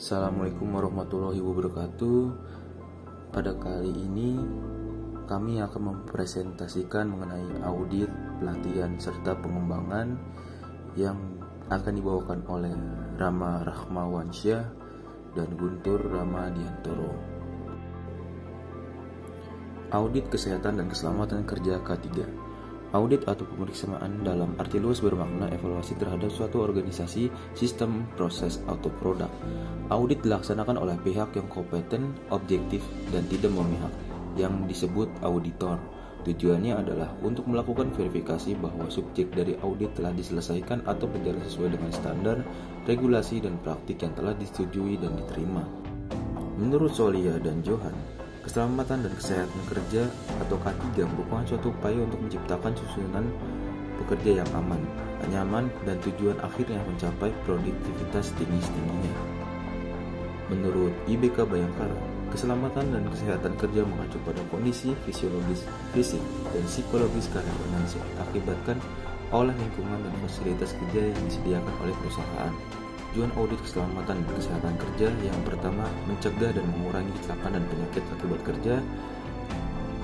Assalamualaikum warahmatullahi wabarakatuh. Pada kali ini kami akan mempresentasikan mengenai audit, pelatihan, serta pengembangan yang akan dibawakan oleh Rama Rahmawansyah dan Guntur Ramadiantoro. Audit kesehatan dan keselamatan kerja K3. Audit atau pemeriksaan dalam arti luas bermakna evaluasi terhadap suatu organisasi, sistem, proses, atau produk. Audit dilaksanakan oleh pihak yang kompeten, objektif, dan tidak memihak, yang disebut auditor. Tujuannya adalah untuk melakukan verifikasi bahwa subjek dari audit telah diselesaikan atau berjalan sesuai dengan standar, regulasi, dan praktik yang telah disetujui dan diterima. Menurut Solia dan Johan, keselamatan dan kesehatan kerja atau K3 merupakan suatu upaya untuk menciptakan susunan pekerja yang aman, nyaman, dan tujuan akhirnya mencapai produktivitas tinggi-tingginya. Menurut IBK Bayangkara, keselamatan dan kesehatan kerja mengacu pada kondisi fisiologis, fisik, dan psikologis karyawan yang diakibatkan oleh lingkungan dan fasilitas kerja yang disediakan oleh perusahaan. Tujuan audit keselamatan dan kesehatan kerja yang pertama, mencegah dan mengurangi kecelakaan dan penyakit akibat kerja.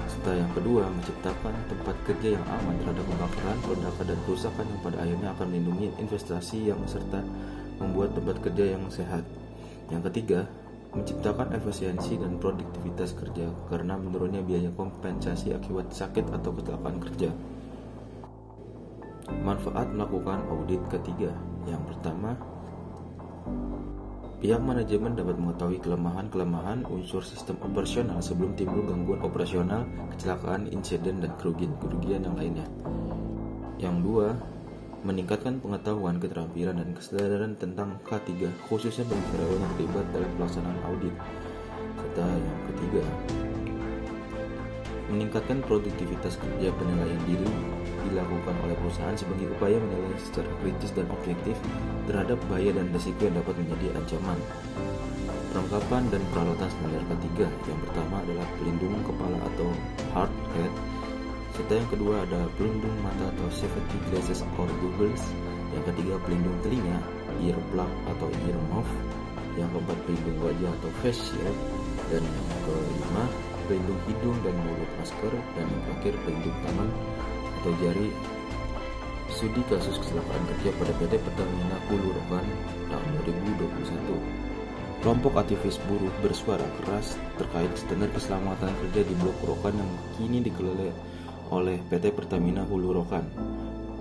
Serta yang kedua, menciptakan tempat kerja yang aman terhadap kebakaran, peledakan, dan kerusakan yang pada akhirnya akan melindungi investasi yang serta membuat tempat kerja yang sehat. Yang ketiga, menciptakan efisiensi dan produktivitas kerja karena menurunnya biaya kompensasi akibat sakit atau kecelakaan kerja. Manfaat melakukan audit ketiga. Yang pertama, pihak manajemen dapat mengetahui kelemahan-kelemahan unsur sistem operasional sebelum timbul gangguan operasional, kecelakaan, insiden, dan kerugian yang lainnya. Yang dua, meningkatkan pengetahuan, keterampilan, dan kesadaran tentang K3, khususnya bagi karyawan yang terlibat dalam pelaksanaan audit. Serta yang ketiga, meningkatkan produktivitas kerja. Penilaian diri dilakukan oleh perusahaan sebagai upaya menilai secara kritis dan objektif terhadap bahaya dan risiko yang dapat menjadi ancaman. Perlengkapan dan peralatan standar K3. Yang pertama adalah pelindung kepala atau hard hat, serta yang kedua ada pelindung mata atau safety glasses or goggles. Yang ketiga pelindung telinga, earplug atau earmuff. Yang keempat pelindung wajah atau face shield, dan yang kelima pelindung hidung dan mulut, masker, dan yang terakhir pelindung tangan atau jari. Studi kasus kecelakaan kerja pada PT Pertamina Hulu Rokan tahun 2021. Kelompok aktivis buruh bersuara keras terkait standar keselamatan kerja di Blok Rokan yang kini dikelola oleh PT Pertamina Hulu Rokan,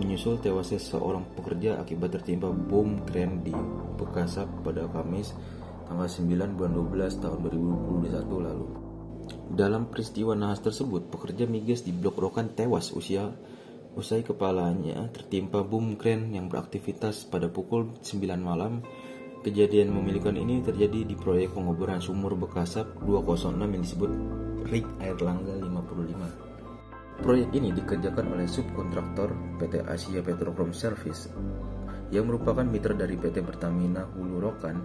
menyusul tewasnya seorang pekerja akibat tertimpa bom kren di Bekasap pada Kamis tanggal 9 bulan 12 tahun 2021 lalu. Dalam peristiwa nahas tersebut, pekerja migas di Blok Rokan tewas usai kepalanya tertimpa boom crane yang beraktivitas pada pukul 9 malam. Kejadian memilukan ini terjadi di proyek pengoboran sumur Bekasap 206 yang disebut Rig Airlangga 55. Proyek ini dikerjakan oleh subkontraktor PT Asia Petrochrome Service yang merupakan mitra dari PT Pertamina Hulu Rokan,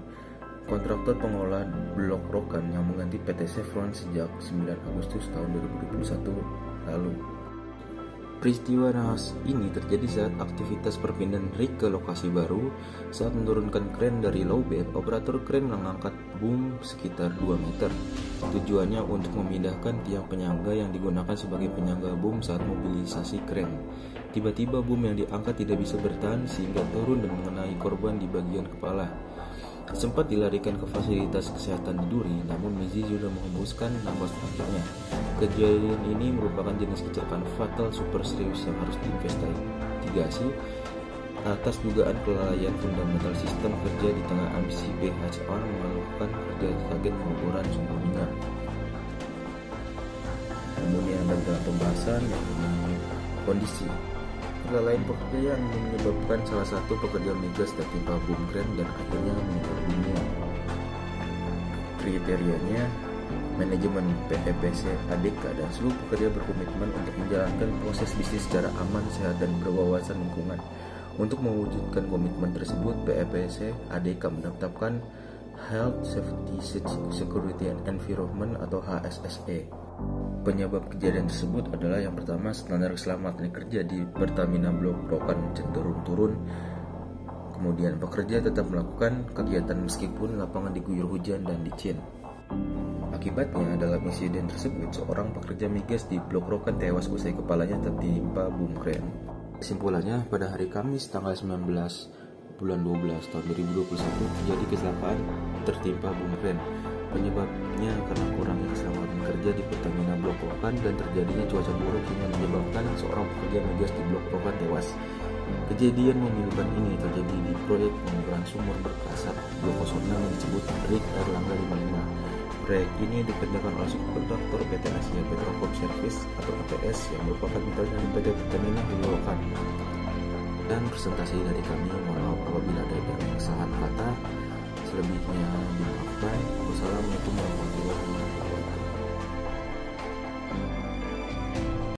kontraktor pengelola Blok Rokan yang mengganti PT Chevron sejak 9 Agustus tahun 2021 lalu. Peristiwa nahas ini terjadi saat aktivitas perpindahan rig ke lokasi baru. Saat menurunkan kren dari low bed, operator kren mengangkat boom sekitar 2 meter. Tujuannya untuk memindahkan tiang penyangga yang digunakan sebagai penyangga boom saat mobilisasi kren. Tiba-tiba boom yang diangkat tidak bisa bertahan sehingga turun dan mengenai korban di bagian kepala. Sempat dilarikan ke fasilitas kesehatan di Duri, namun Mizi sudah menghembuskan nafas terakhirnya. Kejadian ini merupakan jenis kecelakaan fatal super serius yang harus diinvestigasi atas dugaan kelalaian fundamental sistem kerja di tengah ambisi BHR melakukan kerja target pengoboran sumber minyak. Kemudian ada dalam pembahasan yang kondisi kelalaian pekerja yang menyebabkan salah satu pekerja migas tertimpa boom crane dan akhirnya meninggal dunia. Kriterianya, manajemen PEPC ADK dan seluruh pekerja berkomitmen untuk menjalankan proses bisnis secara aman, sehat, dan berwawasan lingkungan. Untuk mewujudkan komitmen tersebut, PEPC ADK menetapkan Health, Safety, Security, and Environment atau HSSE. Penyebab kejadian tersebut adalah yang pertama, standar keselamatan kerja di Pertamina Blok Rokan cenderung turun. Kemudian pekerja tetap melakukan kegiatan meskipun lapangan diguyur hujan dan licin. Akibatnya, dalam insiden tersebut, seorang pekerja migas di Blok Rokan tewas usai kepalanya tertimpa boom crane. Kesimpulannya, pada hari Kamis tanggal 19 bulan 12 tahun 2021 terjadi kecelakaan tertimpa boom crane. Penyebabnya karena kurangnya keselamatan kerja di Pertamina Blok Rokan dan terjadinya cuaca buruk hingga menyebabkan seorang pekerja migas di Blok Rokan tewas. Kejadian memilukan ini terjadi di proyek pengukuran sumur berkasat 206 yang disebut RIK Erlangga 55. Proyek ini dikerjakan oleh subkontraktor PT Asia Petrocorp Service atau APS yang merupakan mitra dari PT Pertamina Hulu Rokan. Dan presentasi dari kami, mohon maaf apabila ada yang kesalahan kata. Selebihnya dimaafkan. Wassalamualaikum warahmatullahi wabarakatuh.